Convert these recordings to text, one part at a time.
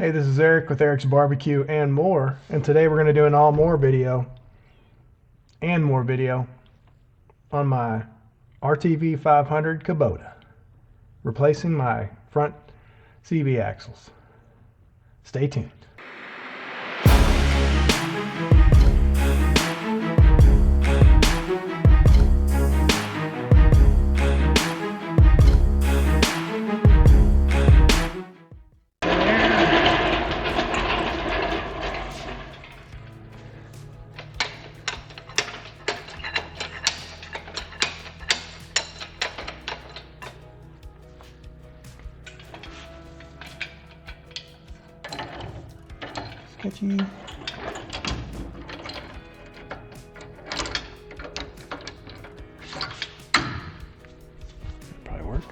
Hey, this is Eric with Eric's Barbecue and More, and today we're going to do an all more video and more video on my RTV 500 Kubota, replacing my front CV axles. Stay tuned. Sketchy. Probably work.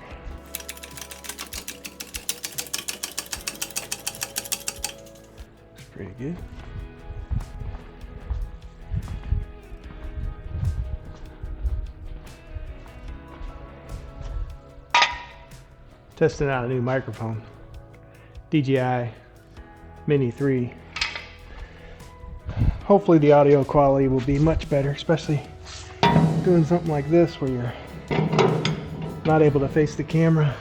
It's pretty good. Testing out a new microphone, DJI Mini 3. Hopefully the audio quality will be much better, especially doing something like this where you're not able to face the camera.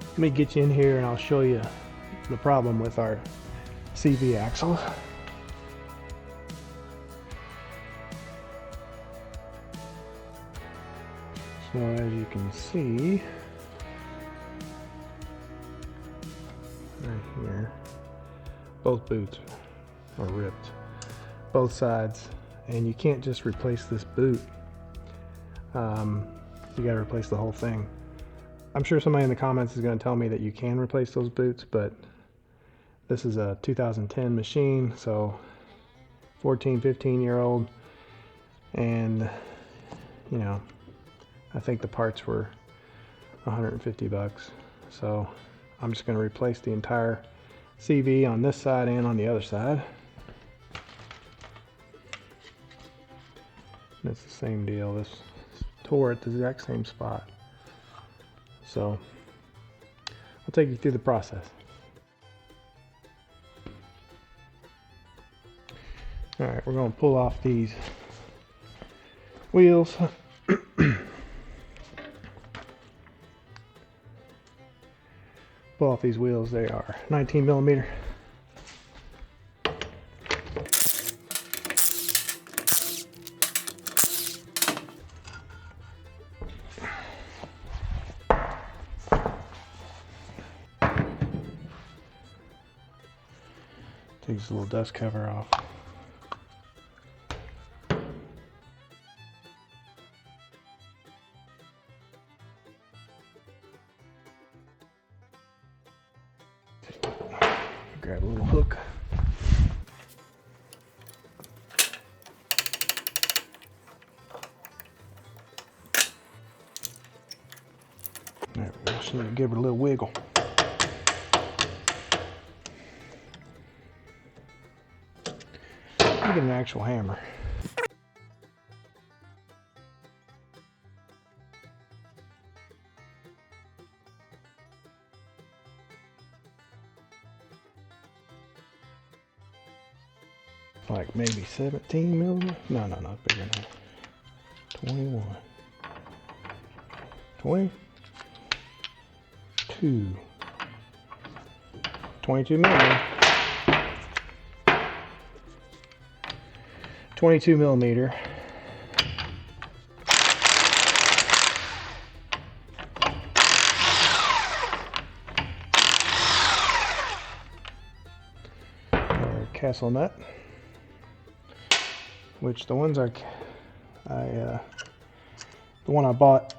Let me get you in here and I'll show you the problem with our CV axles. So as you can see right here, both boots are ripped, both sides, and you can't just replace this boot. You got to replace the whole thing. I'm sure somebody in the comments is going to tell me that you can replace those boots, but this is a 2010 machine, so 15-year-old, and you know, I think the parts were 150 bucks. So I'm just going to replace the entire CV on this side and on the other side. And it's the same deal. This tore at the exact same spot. So I'll take you through the process. Alright, we're going to pull off these wheels. Pull off these wheels. They are 19 millimeter. Take this little dust cover off. Grab a little hook. There we go. Just need to give it a little wiggle. Get an actual hammer. Like maybe 17 millimeter? No, bigger than that. 21. 22. 22 millimeter. 22 millimeter. Castle nut, which the ones the one I bought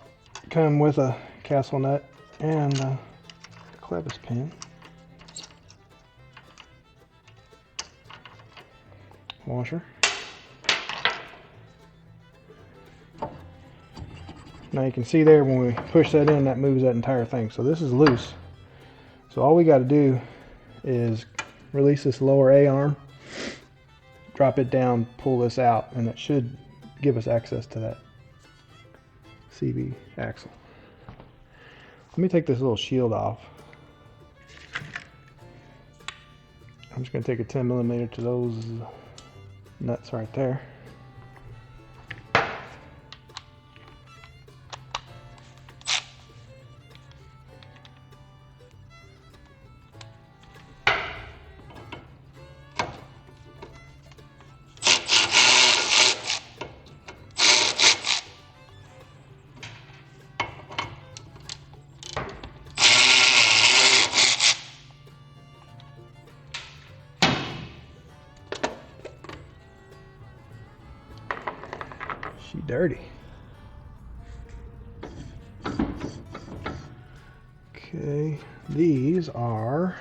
come with a castle nut and the clevis pin. Washer. Now you can see there when we push that in, that moves that entire thing. So this is loose. So all we got to do is release this lower A arm, drop it down, pull this out, and it should give us access to that CV axle. Let me take this little shield off. I'm just going to take a 10mm to those nuts right there. She dirty. Okay, these are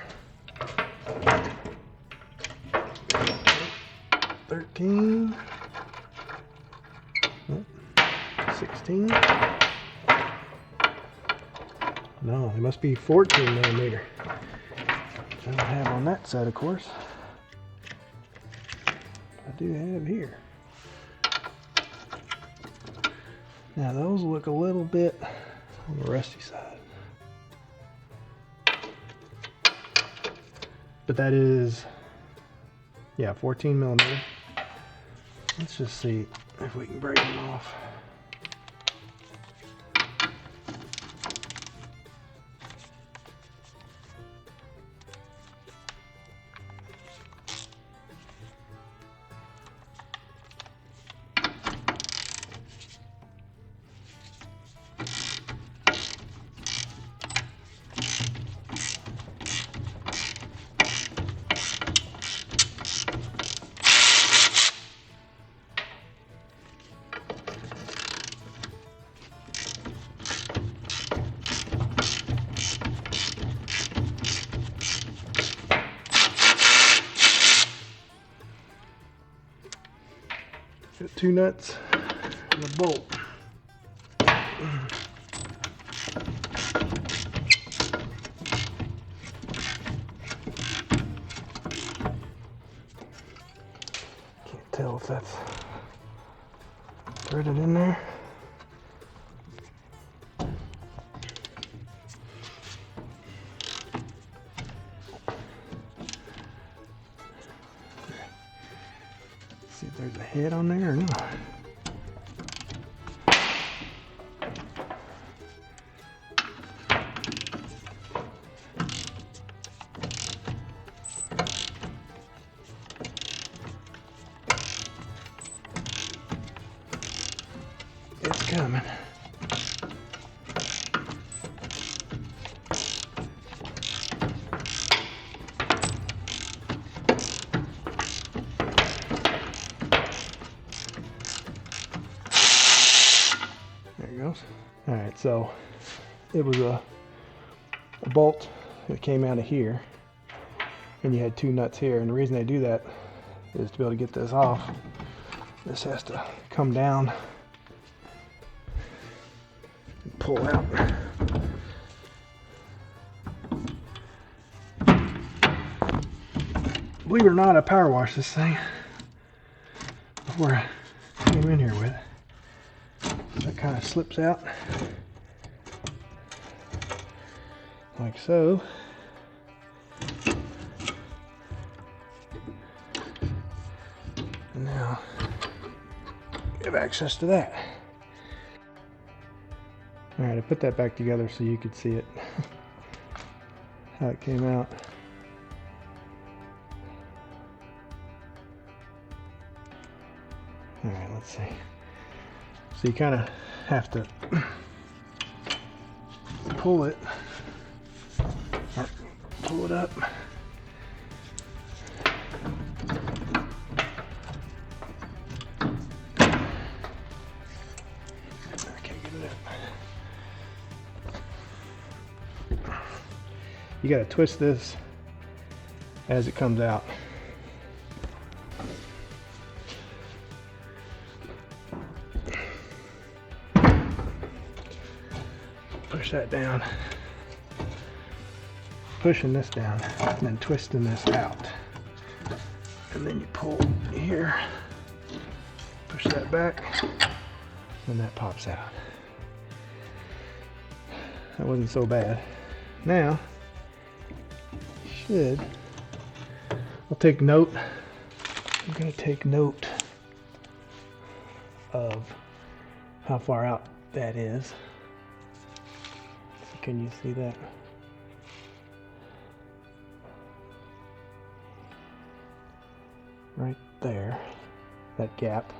13, 16. No, they must be 14mm. Which I don't have on that side, of course. I do have here. Now those look a little bit on the rusty side. But that is, yeah, 14mm. Let's just see if we can break them off. Got 2 nuts and a bolt. Can't tell if that's threaded in there. See if there's a head on there or not. It's coming. There it goes. All right, so it was a bolt that came out of here, and you had 2 nuts here. And the reason they do that is to be able to get this off. This has to come down and pull out. Believe it or not, I power washed this thing before I came in here with it. That kind of slips out like so. And now you have access to that. All right, I put that back together so you could see it, how it came out. All right, let's see. So you kind of have to pull it, or pull it up. I can't get it up. You got to twist this as it comes out. Push that down. pushing this down and then twisting this out. And then you pull here, push that back, and that pops out. That wasn't so bad. Now, I'll take note. I'm going to take note of how far out that is. Can you see that? Right there, that gap.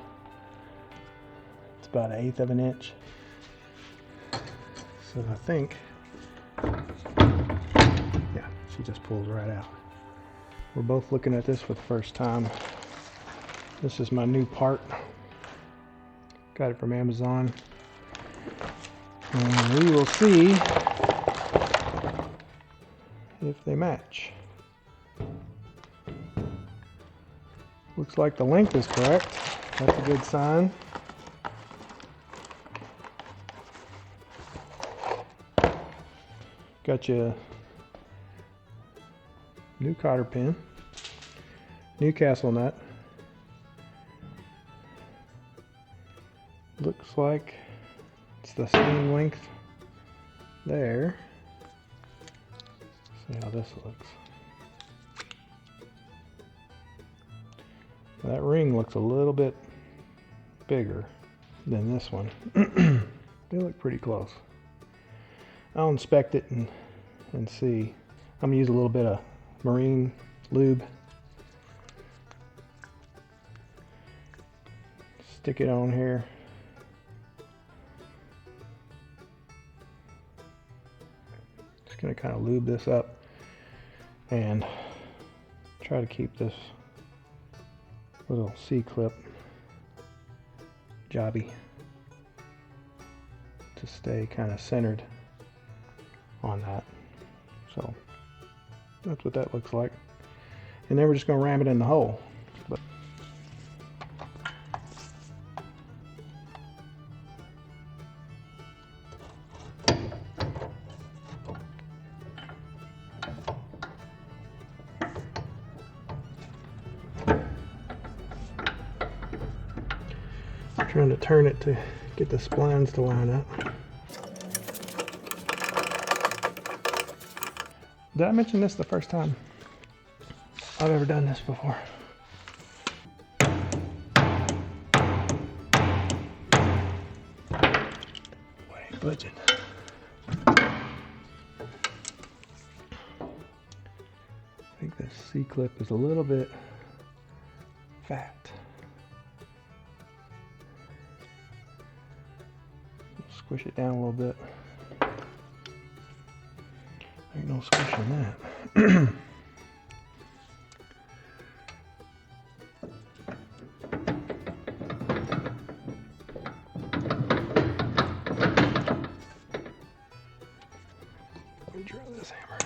It's about 1/8 of an inch. So I think, yeah, she just pulls right out. We're both looking at this for the first time. This is my new part. Got it from Amazon. And we will see if they match. Looks like the length is correct. That's a good sign. Got you a new cotter pin, Newcastle nut. Looks like it's the same length there. See how this looks. That ring looks a little bit bigger than this one. They look pretty close. I'll inspect it and see. I'm gonna use a little bit of marine lube. Stick it on here. Just gonna kind of lube this up and try to keep this little C-clip jobby to stay kind of centered on that. So that's what that looks like. And then we're just going to ram it in the hole. But trying to turn it to get the splines to line up. Did I mention this the first time I've ever done this before? Boy, ain't budging. I think this C-clip is a little bit fat. Squish it down a little bit. Ain't no squishing that. Let me try this hammer.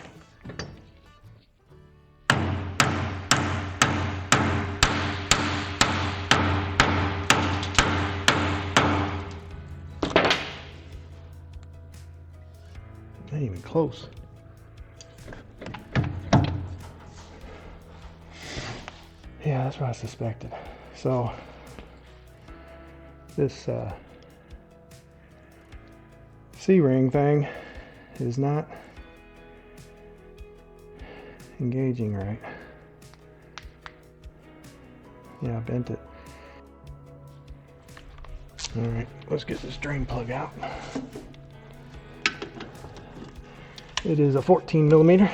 Ain't even close. Yeah, that's what I suspected. So this C-ring thing is not engaging right. Yeah, I bent it. All right, let's get this drain plug out. It is a 14 millimeter.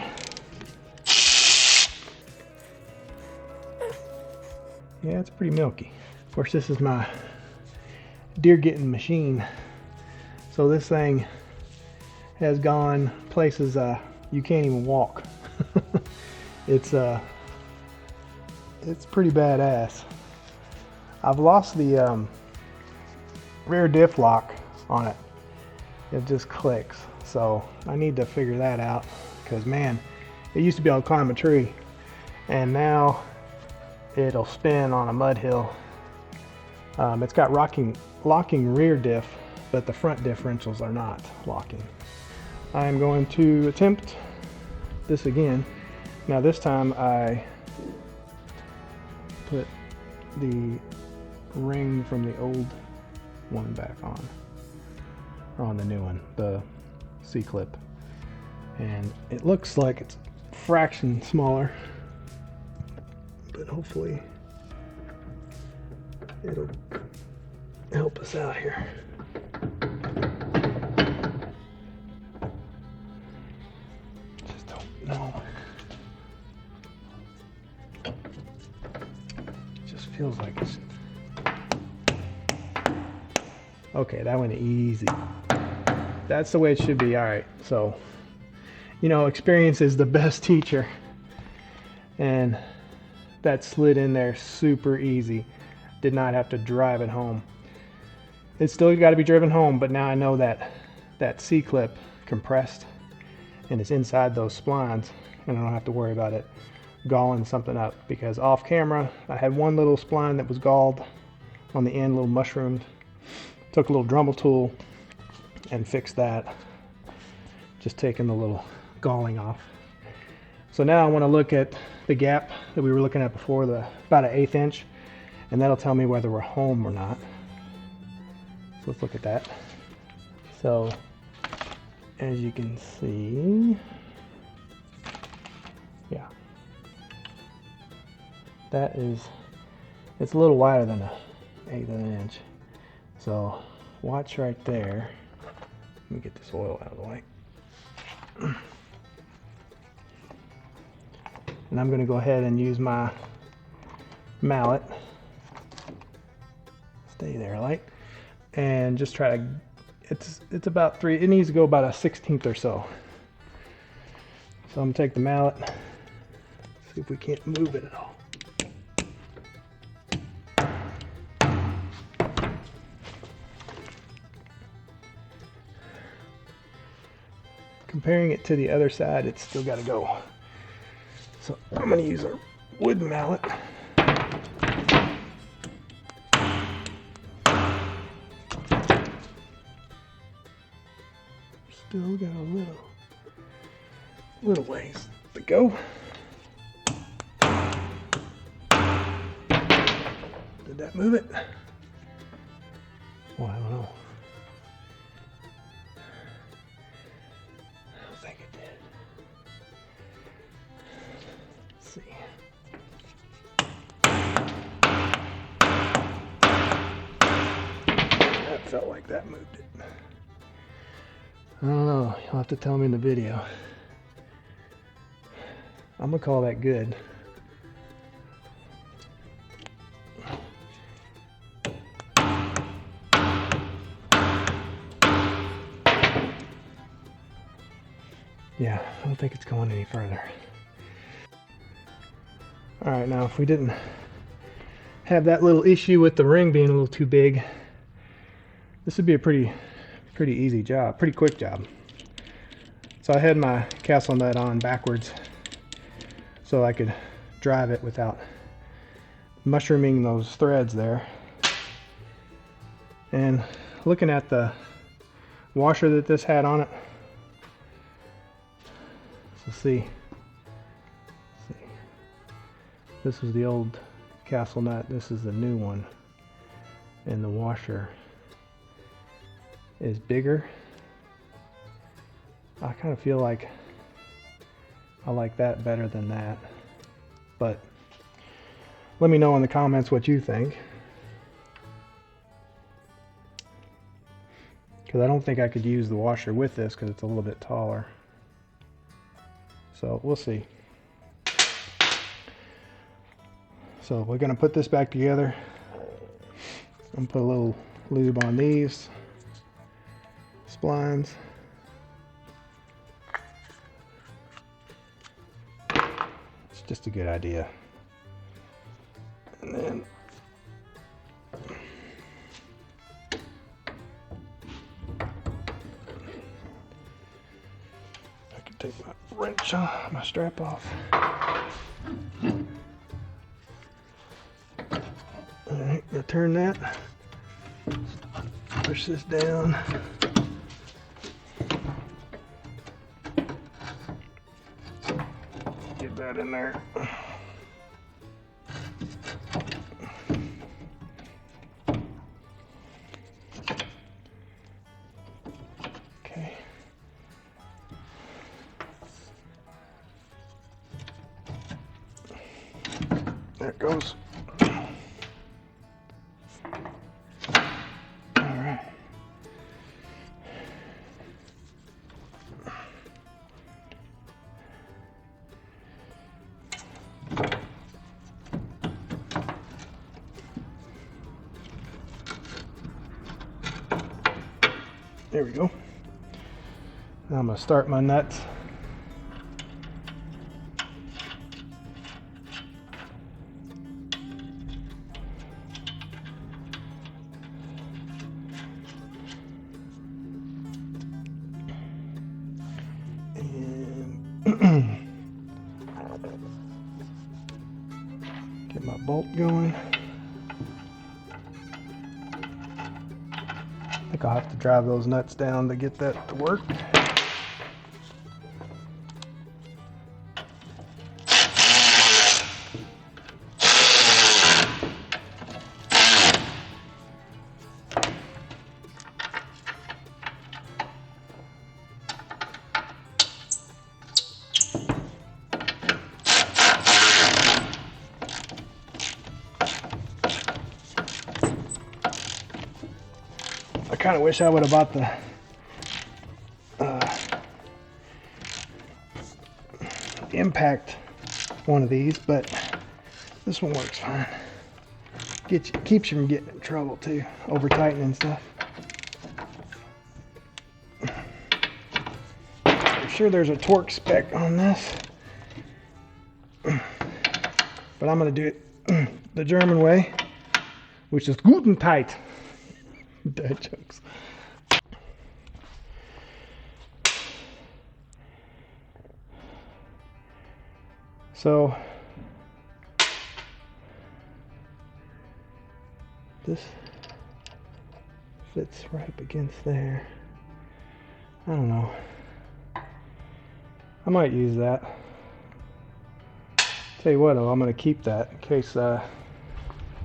Yeah, it's pretty milky. Of course, this is my deer getting machine. So this thing has gone places you can't even walk. It's pretty badass. I've lost the rear diff lock on it. It just clicks. So I need to figure that out because, man, it used to be able to climb a tree and now it'll spin on a mud hill. It's got locking rear diff, but the front differentials are not locking. I'm going to attempt this again. Now this time I put the ring from the old one back on, or on the new one, the C-clip, and it looks like it's a fraction smaller, but hopefully it'll help us out here. Just don't know. It just feels like it's okay. That went easy. That's the way it should be. All right, so you know, experience is the best teacher, and that slid in there super easy. Did not have to drive it home. It's still got to be driven home, but now I know that that C-clip compressed and it's inside those splines, and I don't have to worry about it galling something up, because off camera I had one little spline that was galled on the end, little mushroomed. Took a little Dremel tool and fixed that, just taking the little galling off. So now I want to look at the gap that we were looking at before, the about an 1/8 inch, and that'll tell me whether we're home or not. So let's look at that. So as you can see, yeah, that is, it's a little wider than an 1/8 of an inch. So watch right there. Let me get this oil out of the way. And I'm going to go ahead and use my mallet. Stay there, light. And just try to, it's about it needs to go about a 1/16 or so. So I'm going to take the mallet, see if we can't move it at all. Comparing it to the other side, it's still got to go. So I'm going to use a wood mallet. Still got a little ways to go. Did that move it? Well, I don't know. See. That felt like that moved it. I don't know. You'll have to tell me in the video. I'm gonna call that good. Yeah, I don't think it's going any further. Alright, now if we didn't have that little issue with the ring being a little too big, this would be a pretty easy job, pretty quick job. So I had my castle nut on backwards so I could drive it without mushrooming those threads there. And looking at the washer that this had on it, so see, this is the old castle nut, this is the new one, and the washer is bigger. I kind of feel like I like that better than that, but let me know in the comments what you think, because I don't think I could use the washer with this because it's a little bit taller. So we'll see. So we're going to put this back together. I'm going to put a little lube on these splines. It's just a good idea. And then I can take my wrench off, my strap off. Alright, now turn that. Push this down. that in there. Okay. There it goes. All right. There we go. Now I'm going to start my nuts. And get my bolt going. I think I'll have to drive those nuts down to get that to work. I kind of wish I would have bought the impact one of these, but this one works fine. Keeps you from getting in trouble too, over tightening stuff. I'm sure there's a torque spec on this, but I'm going to do it the German way, which is guten tight. Dad jokes. So this fits right up against there. I don't know. I might use that. Tell you what, though, I'm going to keep that in case I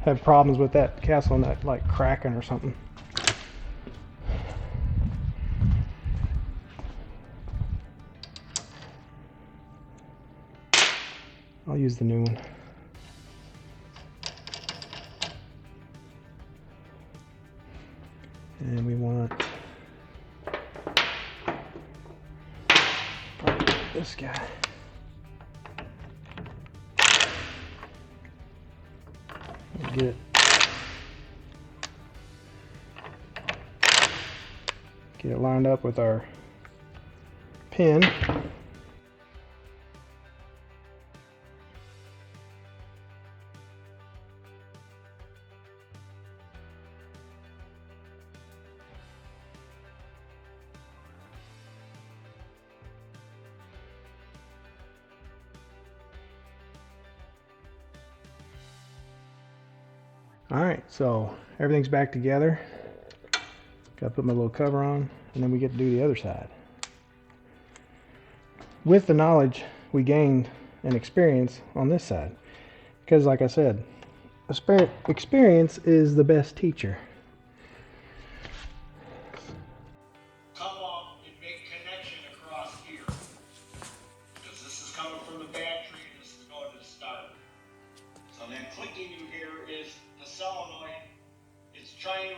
have problems with that castle nut like cracking or something. I'll use the new one. And we want this guy. Get it lined up with our pin. Alright, so everything's back together. Got to put my little cover on, and then we get to do the other side. With the knowledge we gained and experience on this side. Because like I said, experience is the best teacher. Come up and make connection across here. Because this is coming from the battery and this is going to the starter. So that clicking you hear is the solenoid. It's trying to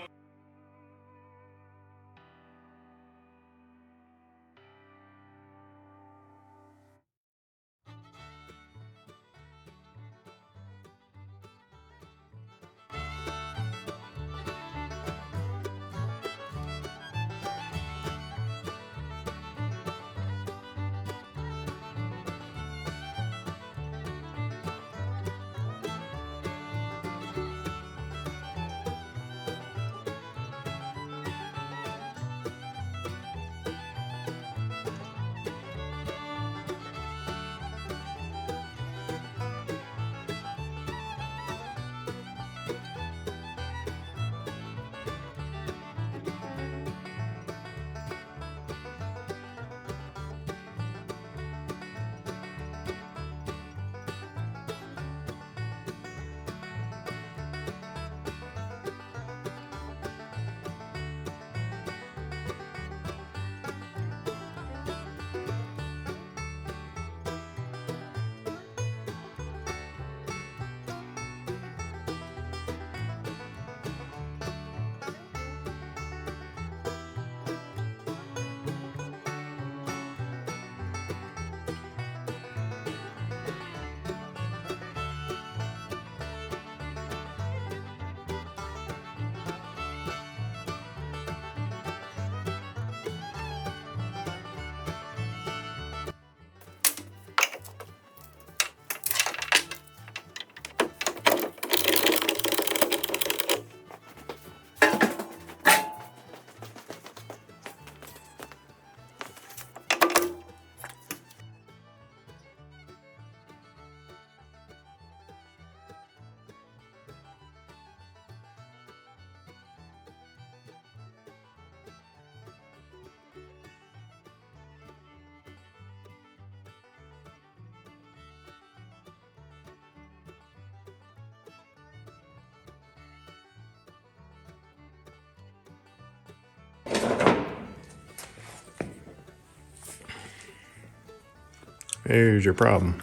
Here's your problem.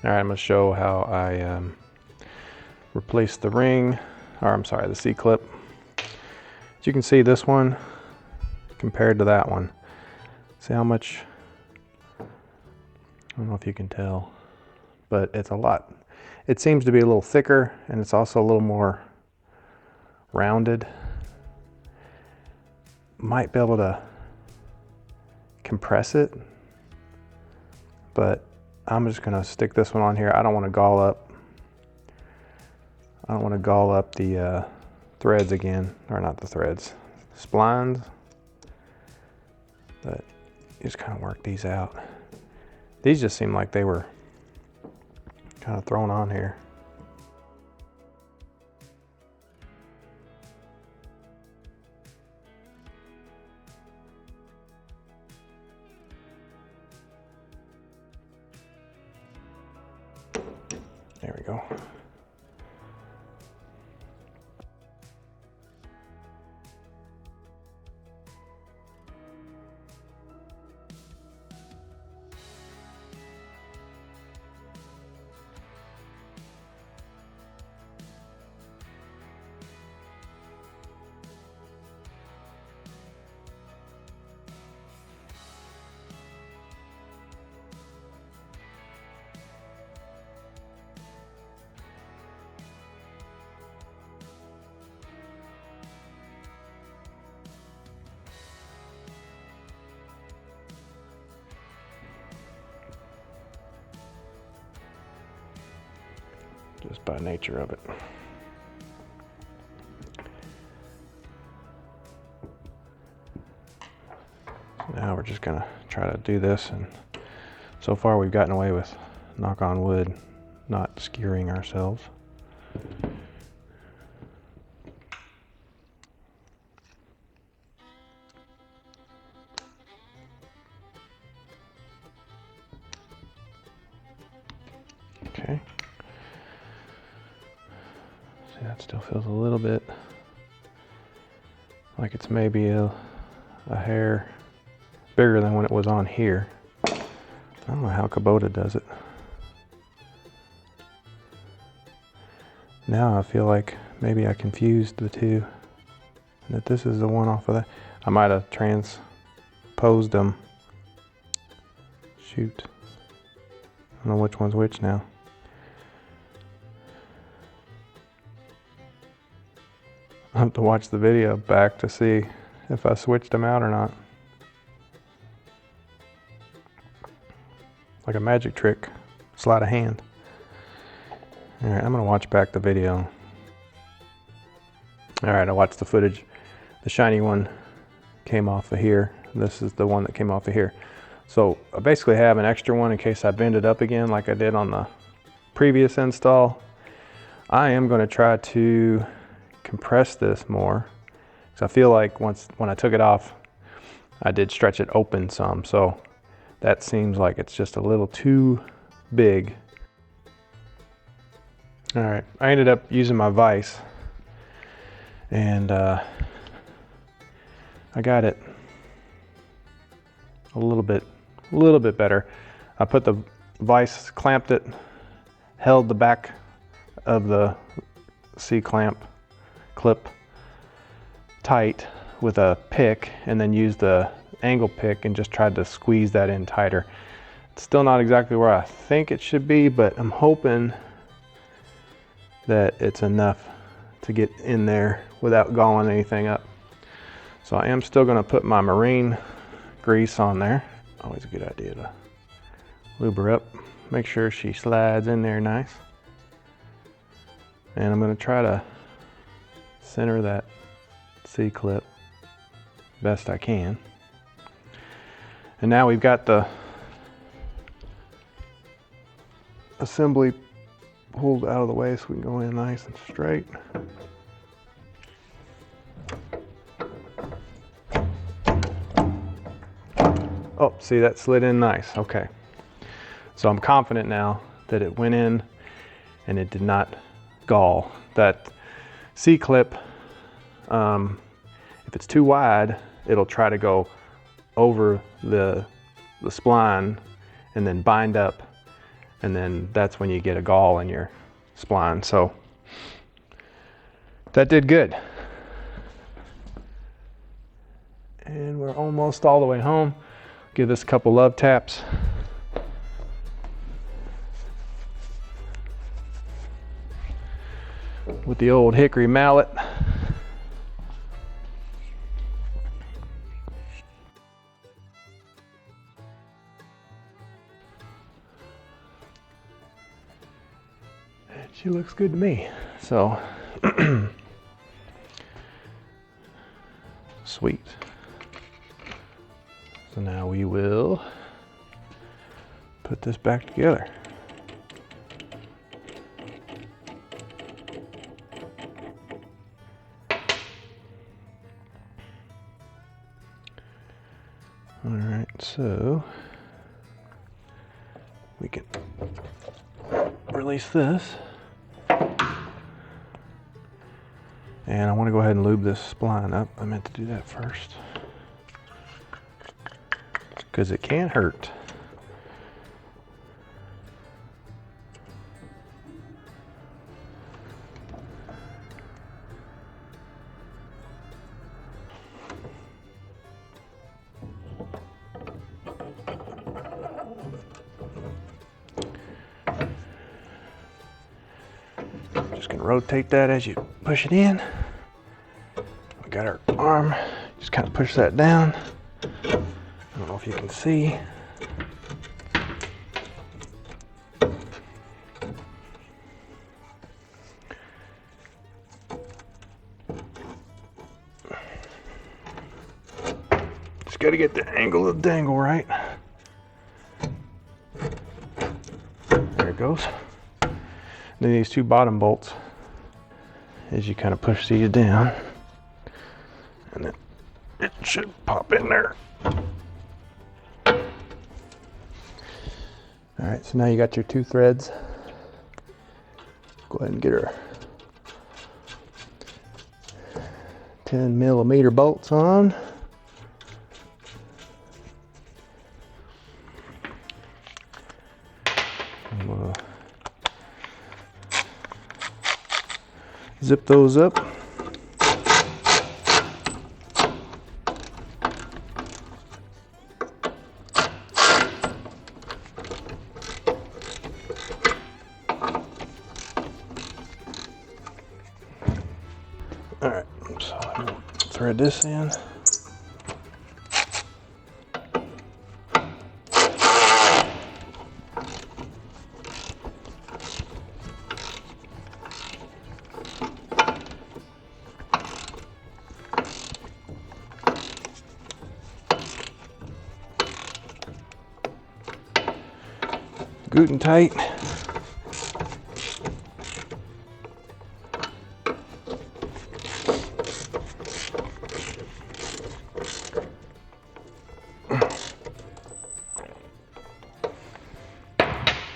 All right, I'm gonna show how I replaced the ring, or I'm sorry, the C-clip. As you can see, this one compared to that one, see how much, I don't know if you can tell, but it's a lot. It seems to be a little thicker, and it's also a little more rounded. Might be able to compress it, but I'm just gonna stick this one on here. I don't want to gall up the threads again, or not the threads, splines. But just kind of work these out. These just seem like they were kind of thrown on here. There we go. Just by nature of it. Now we're just gonna try to do this, and so far we've gotten away with, knock on wood, not skewering ourselves. Okay. See, that still feels a little bit like it's maybe a hair bigger than when it was on here. I don't know how Kubota does it. Now I feel like maybe I confused the two, and that this is the one off of that. I might have transposed them. Shoot. I don't know which one's which now. I'll have to watch the video back to see if I switched them out or not. Like a magic trick, sleight of hand. All right, I'm gonna watch back the video. All right, I watched the footage. The shiny one came off of here. This is the one that came off of here. So I basically have an extra one in case I bend it up again like I did on the previous install. I am gonna try to compress this more, because I feel like when I took it off, I did stretch it open some, so that seems like it's just a little too big. All right, I ended up using my vise, and I got it a little bit better. I put the vise, clamped it, held the back of the C-clip tight with a pick, and then used the angle pick and just tried to squeeze that in tighter. It's still not exactly where I think it should be, but I'm hoping that it's enough to get in there without galling anything up. So I am still going to put my marine grease on there. Always a good idea to lube her up, make sure she slides in there nice. And I'm going to try to center that C-clip best I can. And now we've got the assembly pulled out of the way so we can go in nice and straight. Oh, see, that slid in nice. Okay. So I'm confident now that it went in and it did not gall. That C-clip, if it's too wide, it'll try to go over the spline and then bind up, and then that's when you get a gall in your spline. So that did good. And we're almost all the way home. Give this a couple love taps. With the old hickory mallet. And she looks good to me. So sweet. So now we will put this back together. All right, so we can release this. And I want to go ahead and lube this spline up. I meant to do that first, because it can hurt. Just gonna rotate that as you push it in. We got our arm, just kind of push that down. I don't know if you can see. Just got to get the angle of the dangle right. There it goes. Then these two bottom bolts, as you kind of push these down, and then it should pop in there. All right, so now you got your two threads. Go ahead and get our 10mm bolts on. Zip those up. All right, so I'm gonna thread this in. Good and tight.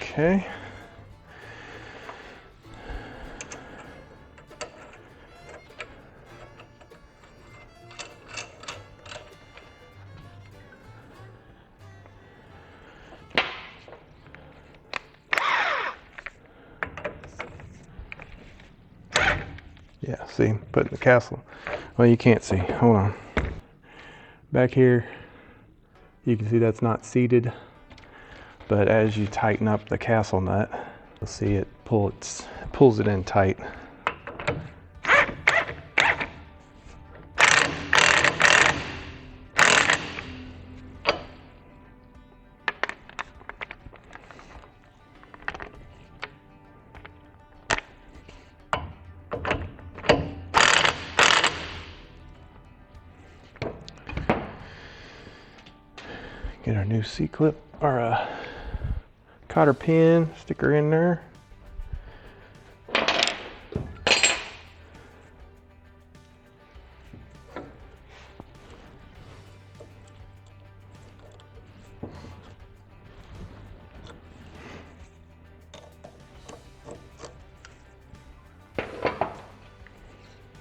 Okay. Yeah, see, putting the castle. Well, you can't see. Hold on. Back here, you can see that's not seated, but as you tighten up the castle nut, you'll see it pulls it in tight. Get our new C-clip, or cotter pin, stick her in there.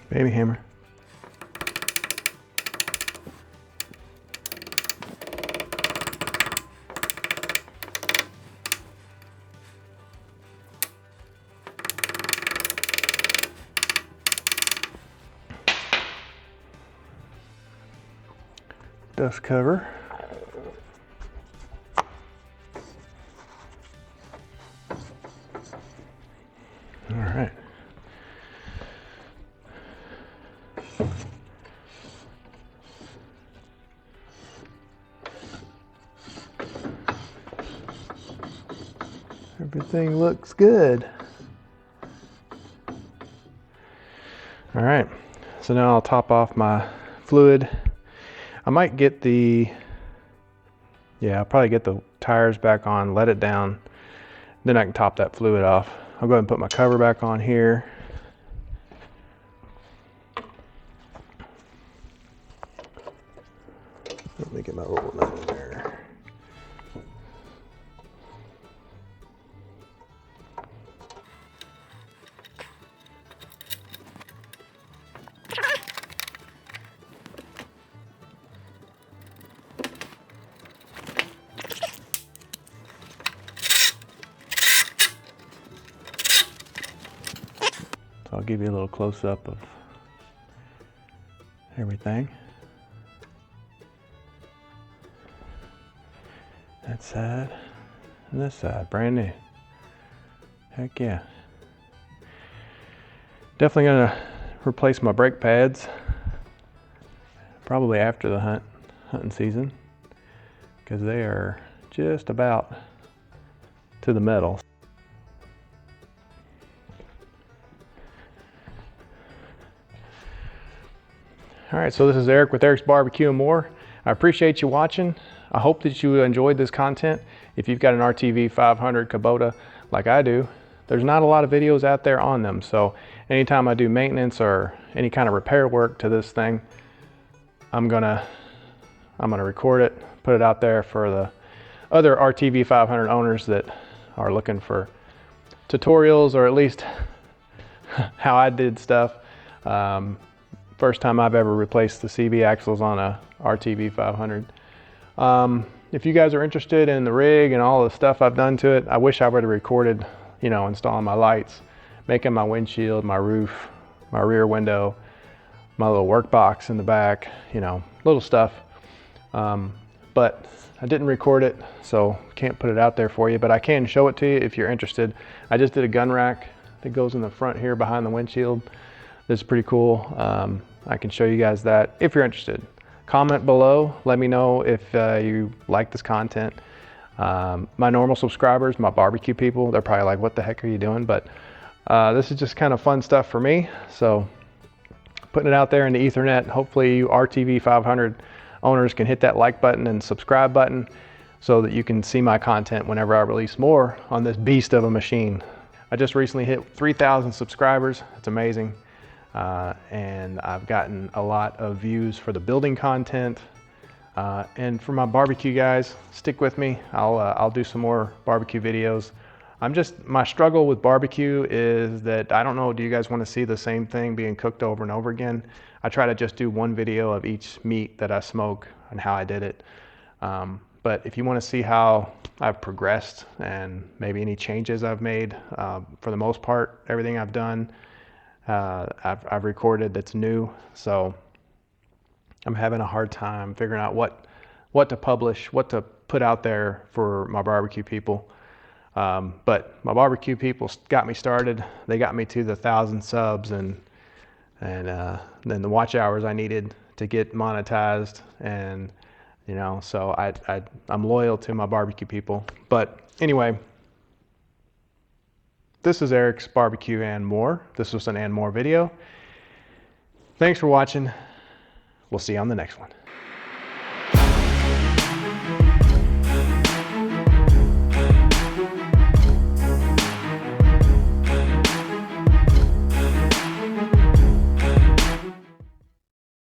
Baby hammer. dust cover. All right. Everything looks good. All right, so now I'll top off my fluid. I might get I'll probably get the tires back on, let it down, then I can top that fluid off. I'll go ahead and put my cover back on here. Let me get my little nut in there. So I'll give you a little close-up of everything. That side and this side, brand new. Heck yeah. Definitely gonna replace my brake pads probably after the hunting season, because they are just about to the metal. All right, so this is Eric with Eric's Barbecue and More. I appreciate you watching. I hope that you enjoyed this content. If you've got an RTV 500 Kubota like I do, there's not a lot of videos out there on them. So anytime I do maintenance or any kind of repair work to this thing, I'm gonna record it, put it out there for the other RTV 500 owners that are looking for tutorials, or at least how I did stuff. First time I've ever replaced the CV axles on a RTV 500. If you guys are interested in the rig and all the stuff I've done to it, I wish I would have recorded, you know, installing my lights, making my windshield, my roof, my rear window, my little work box in the back, you know, little stuff. But I didn't record it, so can't put it out there for you, but I can show it to you if you're interested. I just did a gun rack that goes in the front here behind the windshield. This is pretty cool. I can show you guys that if you're interested. Comment below, let me know if you like this content. My normal subscribers, my barbecue people, they're probably like, what the heck are you doing? But this is just kind of fun stuff for me. So putting it out there in the Ethernet, hopefully you RTV 500 owners can hit that like button and subscribe button so that you can see my content whenever I release more on this beast of a machine. I just recently hit 3,000 subscribers. It's amazing. And I've gotten a lot of views for the building content, and for my barbecue guys, stick with me. I'll do some more barbecue videos. My struggle with barbecue is that I don't know, do you guys want to see the same thing being cooked over and over again? I try to just do one video of each meat that I smoke and how I did it. But if you want to see how I've progressed and maybe any changes I've made, for the most part, everything I've done, I've recorded that's new. So I'm having a hard time figuring out what to publish, what to put out there for my barbecue people. But my barbecue people got me started. They got me to the 1,000 subs and then the watch hours I needed to get monetized. And, you know, so I'm loyal to my barbecue people. But anyway, this is Eric's Barbecue and More. This was an and more video. Thanks for watching. We'll see you on the next one.